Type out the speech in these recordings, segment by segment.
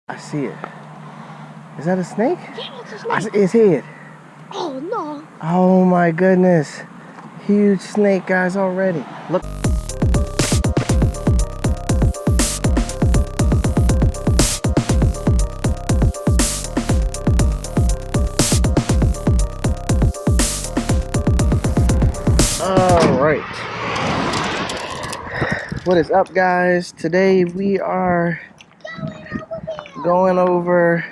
I see it. Is that a snake? Yeah, it's a snake. I see its head. Oh no. Oh my goodness. Huge snake, guys, already. Look. Alright. What is up, guys? Today we are going over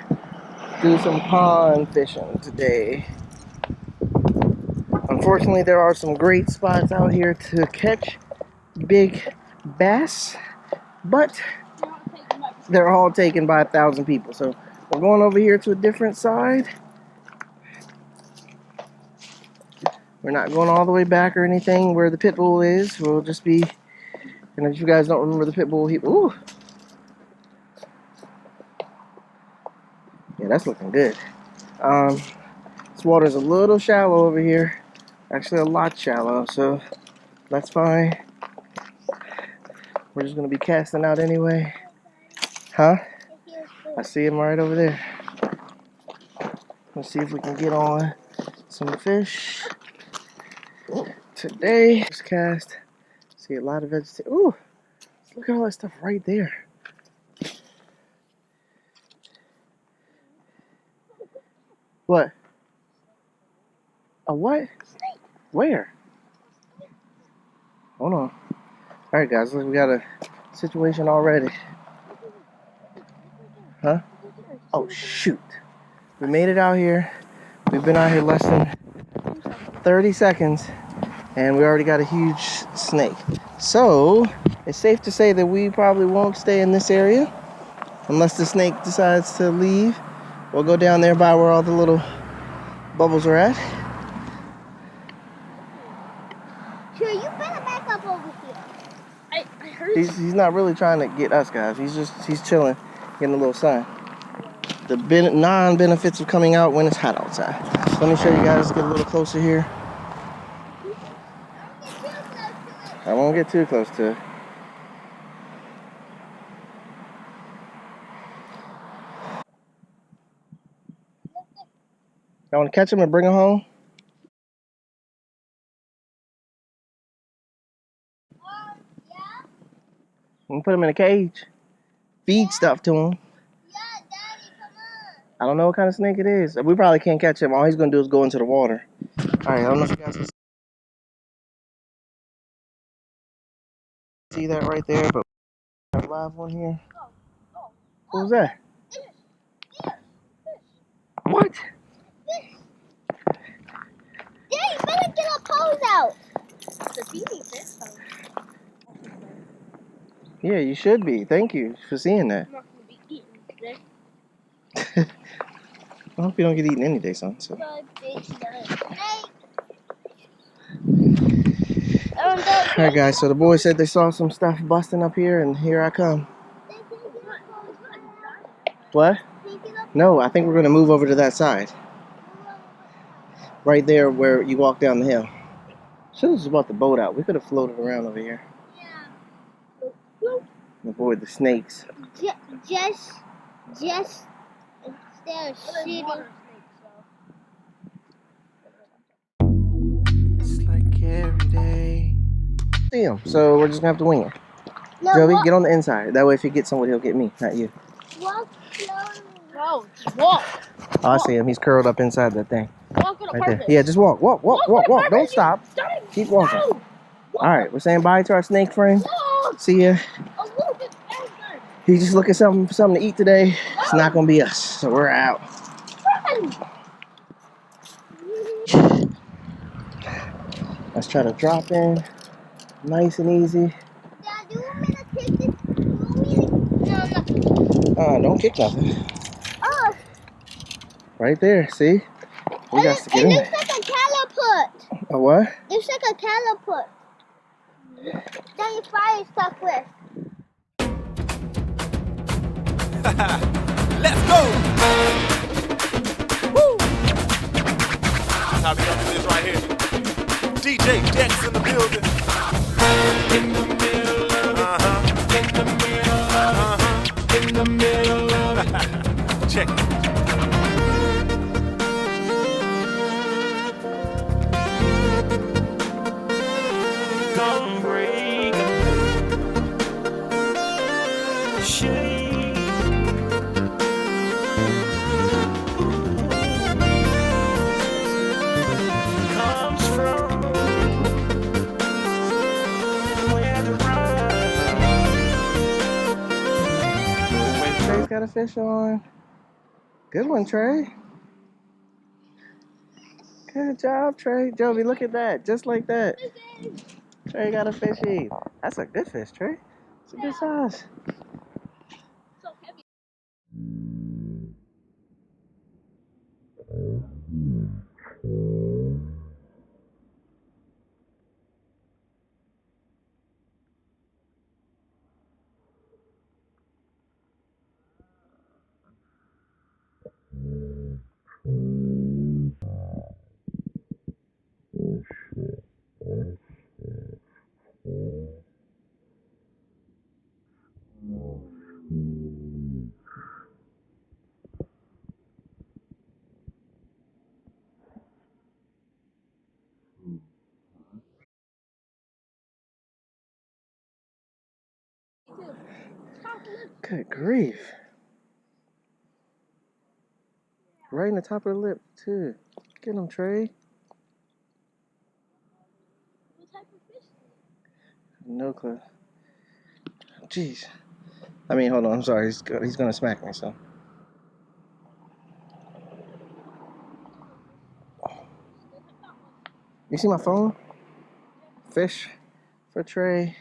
do some pond fishing today. Unfortunately, there are some great spots out here to catch big bass, but they're all taken by 1,000 people. So we're going over here to a different side. We're not going all the way back or anything where the pit bull is. We'll just be, and if you guys don't remember the pit bull, ooh. Yeah, that's looking good. This water's a little shallow over here. Actually, a lot shallow, so that's fine. We're just gonna be casting out anyway. Huh? I see him right over there. Let's see if we can get on some fish today. Just cast. See a lot of vegetation. Ooh, look at all that stuff right there. What? A what? Where? Hold on. Alright, guys, look, we got a situation already. Huh? Oh, shoot. We made it out here. We've been out here less than 30 seconds, and we already got a huge snake. So, it's safe to say that we probably won't stay in this area unless the snake decides to leave. We'll go down there by where all the little bubbles are at. Sure, you better back up over here. I heard He's not really trying to get us, guys. He's chilling, getting a little sun. The non-benefits of coming out when it's hot outside. Let me show you guys, get a little closer here. I won't get too close to it. I want to catch him and bring him home. Yeah? We can put him in a cage. Feed stuff to him. Yeah, Daddy, come on. I don't know what kind of snake it is. We probably can't catch him. All he's going to do is go into the water. Alright, I don't know if you guys can see that right there, but we have a live one here. What was that? What? Daddy, you better get a pose out. The baby fish pose. Yeah, you should be. Thank you for seeing that. I'm not going to be eating today. I hope you don't get eaten any day, son. So. Alright, guys, so the boys said they saw some stuff busting up here, and here I come. What? No, I think we're going to move over to that side. Right there where you walk down the hill. Should have just brought the boat out. We could have floated around over here. Yeah. Avoid the snakes. Just instead of shitting. It's like every day. See him, so we're just going to have to wing it. No, Joey, get on the inside. That way if he gets somebody, he'll get me, not you. Walk slowly. No, just walk. Oh, I see him. He's curled up inside that thing. Walk on Right purpose. there. Yeah, just walk. Walk. Don't stop. Keep walking. No. Alright, we're saying bye to our snake friend. No. See ya. A little bit faster. He's just looking for something to eat today. It's not going to be us, so we're out. Let's try to drop in. Nice and easy. Dad, do you want me to take this? Do you want me to? No. Don't kick nothing. Oh. Right there, see? We got to get in It there. looks like a catapult. A what? It looks like a catapult. That your fire stuck with. Let's go! Woo! That's how we gonna do this right here. DJ Dex in the building. In the middle of it. In the middle of it. In the middle of it. Trey's got a fish on. Good one, Trey. Good job, Trey. Jovi, look at that. Just like that. Trey got a fishy. That's a good fish, Trey. It's a good size. Good grief. Right in the top of the lip, too. Get him, Trey. What type of fish? No clue. Jeez. I mean, hold on. I'm sorry. He's gonna smack me, so. You see my phone? Fish for Trey.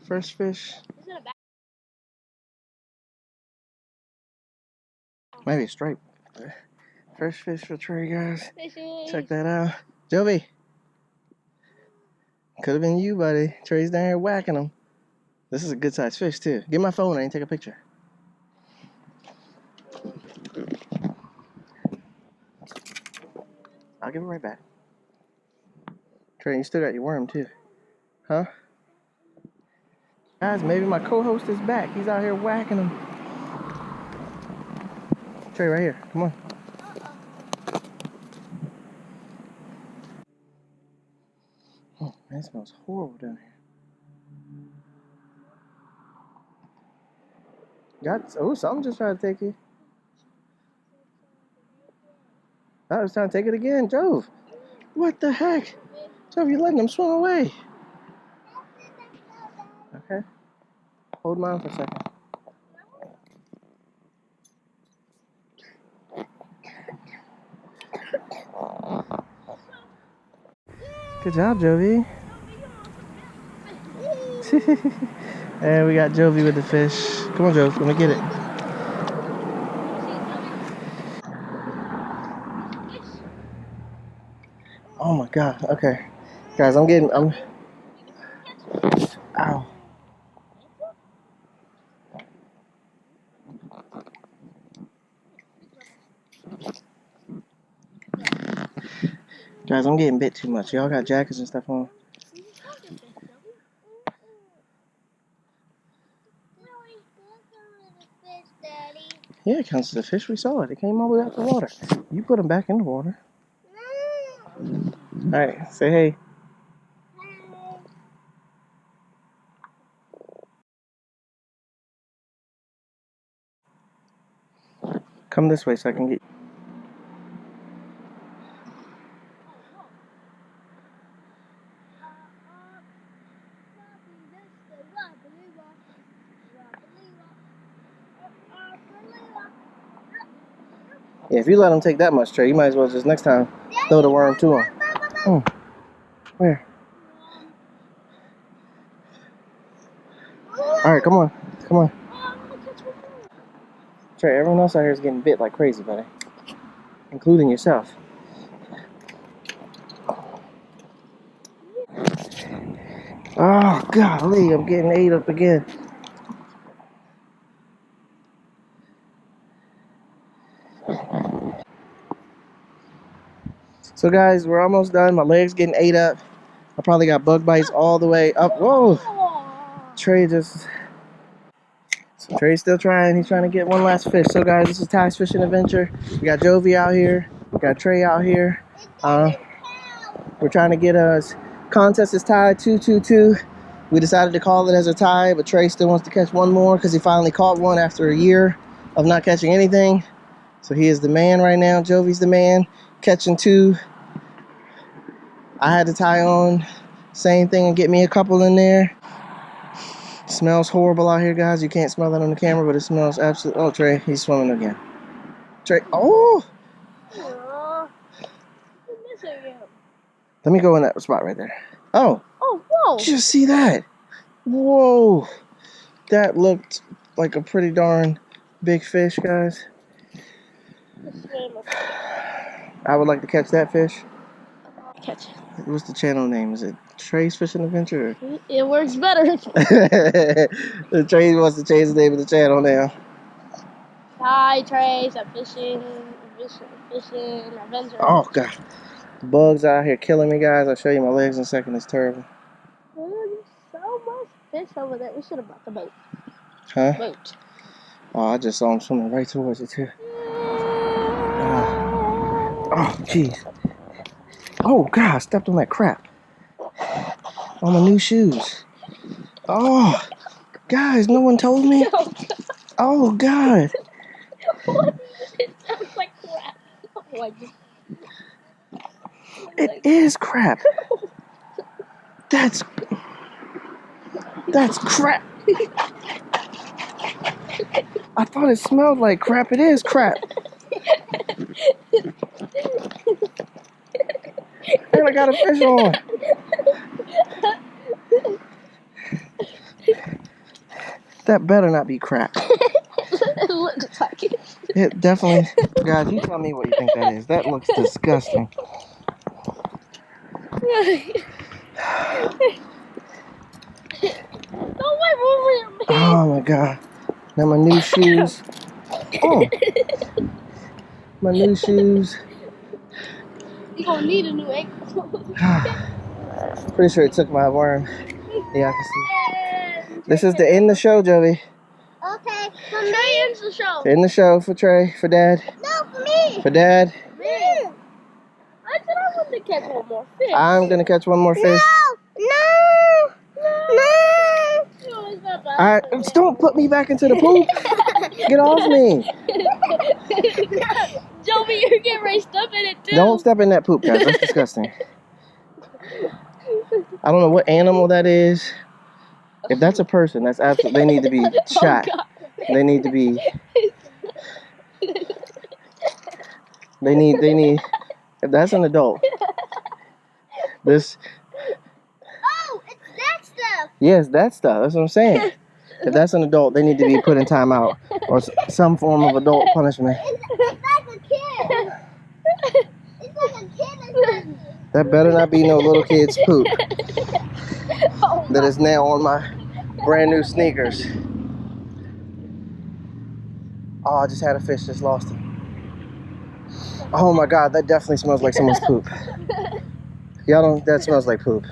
First fish. Maybe a stripe. First fish for Trey, guys. Check that out. Jovi. Could have been you, buddy. Trey's down here whacking them. This is a good sized fish, too. Get my phone. I can take a picture. I'll give it right back. Trey, you still got your worm, too. Huh? Guys, maybe my co-host is back. He's out here whacking them. Trey, right here. Come on. Oh, man, it smells horrible down here. Something just tried to take you. I was trying to take it again. Jove. What the heck? Jove, you're letting them swim away. Okay. Hold mine for a second. Good job, Jovi. And we got Jovi with the fish. Come on, Jove. Let me get it. Oh my God. Okay. Guys, I'm. Ow. Guys, I'm getting bit too much. Y'all got jackets and stuff on? Yeah, it counts as a fish. We saw it. It came all the way out the water. You put them back in the water. All right, say hey. Come this way so I can get. Yeah, if you let them take that much, Trey, you might as well just next time throw the worm to them. Oh, where? All right, come on, come on. Trey, everyone else out here is getting bit like crazy, buddy, including yourself. Oh, golly, I'm getting ate up again. So, guys, we're almost done. My leg's getting ate up. I probably got bug bites all the way up. Whoa! Trey just... So Trey's still trying. He's trying to get one last fish. So, guys, this is Ty's Fishing Adventure. We got Jovi out here. We got Trey out here. We're trying to get us... Contest is tied 2-2-2. We decided to call it as a tie, but Trey still wants to catch one more because he finally caught one after a year of not catching anything. So he is the man right now. Jovi's the man, catching 2. I had to tie on, same thing, and get me a couple in there. Smells horrible out here, guys. You can't smell that on the camera, but it smells absolutely. Oh, Trey, he's swimming again. Trey, oh! Let me go in that spot right there. Oh! Oh, whoa! Did you see that? Whoa! That looked like a pretty darn big fish, guys. I would like to catch that fish. Catch it. What's the channel name? Is it Trey's Fishing Adventure? It works better. Trey wants to change the name of the channel now. Hi, Trace. I'm fishing adventure. Oh, God. Bugs out here killing me, guys. I'll show you my legs in a second. It's terrible. There's so much fish over there. We should have brought the boat. Huh? Boat. Oh, I just saw him swimming right towards it, too. Oh, jeez. Oh, God, I stepped on that crap. On my new shoes. Oh, guys, no one told me. Oh, God. What? It sounds like crap. Oh, my God. It is crap. That's crap. I thought it smelled like crap. It is crap. And I got a fish on. That better not be crap. It looks like it. It definitely. Guys, you tell me what you think that is. That looks disgusting. Oh my God. Now my new shoes. Oh. My new shoes. You're gonna need a new ankle. Pretty sure it took my worm. Yeah, I can see. This is the end of the show, Jovi. Okay, for me. Ends the show. End the show for Trey, for Dad. No, for me. For Dad. Me. I said I wanted to catch one more fish. I'm gonna catch one more fish. No. Alright, don't put me back into the poop. Get off me. Jovi, you're getting ready to step in it too. Don't step in that poop, guys. That's disgusting. I don't know what animal that is. If that's a person, that's absolutely. They need to be shot. Oh, They need to be. They need. If that's an adult. This. Oh, it's that stuff. Yes, that stuff. That's what I'm saying. If that's an adult, they need to be put in timeout or some form of adult punishment. It's like a kid. It's like a kid. That better not be no little kid's poop. Oh, That is now on my brand new sneakers. Oh, I just had a fish, just lost it. Oh my God, that definitely smells like someone's poop. Y'all don't, that smells like poop.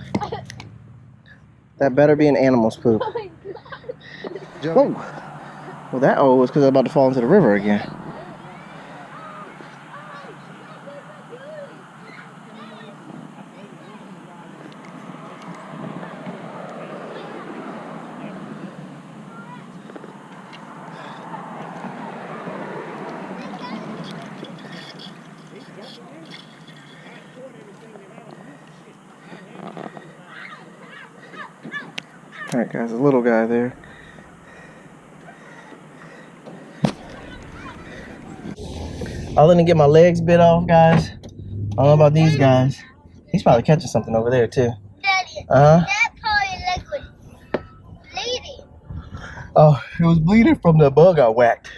That better be an animal's poop. Whoa. Well, that was because I'm about to fall into the river again. Alright guys, a little guy there. Other than get my legs bit off, guys, I don't know about these guys. He's probably catching something over there too. Daddy, Uh-huh. that probably leg was bleeding. Oh, it was bleeding from the bug I whacked.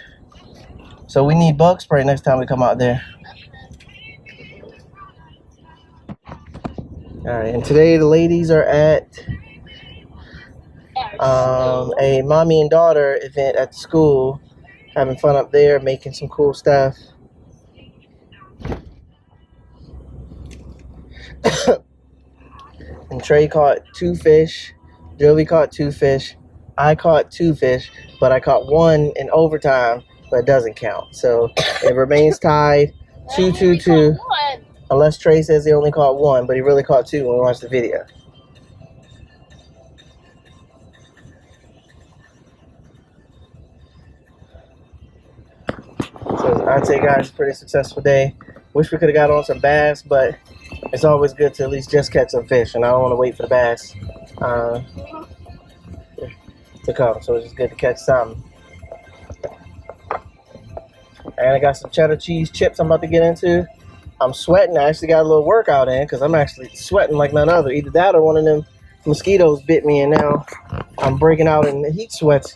So we need bug spray next time we come out there. Alright, and today the ladies are at a mommy and daughter event at the school, having fun up there, making some cool stuff. And Trey caught 2 fish, Jovi caught 2 fish, I caught 2 fish, but I caught 1 in overtime, but it doesn't count. So it remains tied 2-2-2, unless Trey says he only caught 1, but he really caught 2 when we watched the video. So I'd say, guys, pretty successful day. Wish we could have got on some bass, but it's always good to at least just catch some fish, and I don't want to wait for the bass to come. So it's just good to catch something. And I got some cheddar cheese chips I'm about to get into. I'm sweating. I actually got a little workout in because I'm actually sweating like none other. Either that or one of them mosquitoes bit me, and now I'm breaking out in the heat sweats.